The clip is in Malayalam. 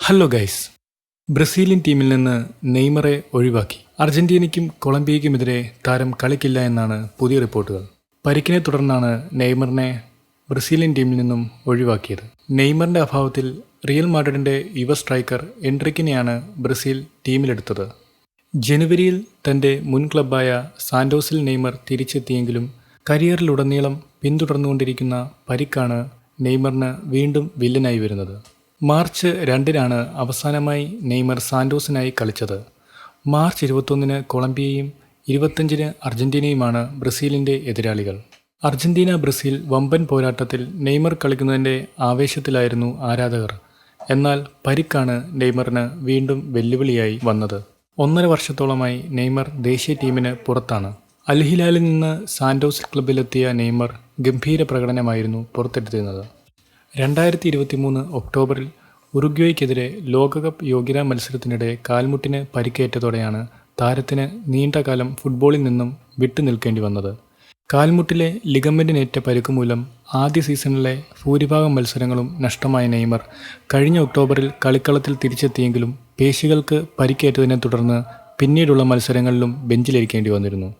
Hello guys. ബ്രസീലിയൻ ടീമിൽ നിന്ന് നെയ്മറെ ഒഴിവാക്കി. അർജന്റീനയ്ക്കും കൊളംബിയയ്ക്കുമെതിരെ താരം കളിക്കില്ല എന്നാണ് പുതിയ റിപ്പോർട്ടുകൾ. പരിക്കിനെ തുടർന്നാണ് നെയ്മറിനെ ബ്രസീലിയൻ ടീമിൽ നിന്നും ഒഴിവാക്കിയത്. നെയ്മറിന്റെ അഭാവത്തിൽ റിയൽ മാഡ്രിഡിന്റെ യുവ സ്ട്രൈക്കർ എൻട്രിക്കിനെയാണ് ബ്രസീൽ ടീമിലെടുത്തത്. ജനുവരിയിൽ തന്റെ മുൻ ക്ലബ്ബായ സാന്റോസിൽ നെയ്മർ തിരിച്ചെത്തിയെങ്കിലും കരിയറിലുടനീളം പിന്തുടർന്നുകൊണ്ടിരിക്കുന്ന പരിക്കാണ് നെയ്മറിന് വീണ്ടും വില്ലനായി വരുന്നത്. മാർച്ച് 2-നാണ് അവസാനമായി നെയ്മർ സാന്റോസിനായി കളിച്ചത്. മാർച്ച് 21-ന് കൊളംബിയയും 25-ന് അർജന്റീനയുമാണ് ബ്രസീലിന്റെ എതിരാളികൾ. അർജന്റീന ബ്രസീൽ വമ്പൻ പോരാട്ടത്തിൽ നെയ്മർ കളിക്കുന്നതിന്റെ ആവേശത്തിലായിരുന്നു ആരാധകർ. എന്നാൽ പരിക്കാണ് നെയ്മറിന് വീണ്ടും വെല്ലുവിളിയായി വന്നത്. 1.5 വർഷത്തോളമായി നെയ്മർ ദേശീയ ടീമിന് പുറത്താണ്. അൽ ഹിലാലിൽ നിന്ന് സാന്റോസ് ക്ലബ്ബിലെത്തിയ നെയ്മർ ഗംഭീര പ്രകടനമായിരുന്നു പുറത്തെടുത്തിരുന്നത്. 2023 ഒക്ടോബറിൽ ഉറുഗ്വേയ്ക്കെതിരെ ലോകകപ്പ് യോഗ്യതാ മത്സരത്തിനിടെ കാൽമുട്ടിന് പരിക്കേറ്റതോടെയാണ് താരത്തിന് നീണ്ടകാലം ഫുട്ബോളിൽ നിന്നും വിട്ടുനിൽക്കേണ്ടി വന്നത്. കാൽമുട്ടിലെ ലിഗമെന്റിനേറ്റ പരിക്കുമൂലം ആദ്യ സീസണിലെ ഭൂരിഭാഗം മത്സരങ്ങളും നഷ്ടമായ നെയ്മർ കഴിഞ്ഞ ഒക്ടോബറിൽ കളിക്കളത്തിൽ തിരിച്ചെത്തിയെങ്കിലും പേശികൾക്ക് പരിക്കേറ്റതിനെ തുടർന്ന് പിന്നീടുള്ള മത്സരങ്ങളിലും ബെഞ്ചിലിരിക്കേണ്ടി വന്നിരുന്നു.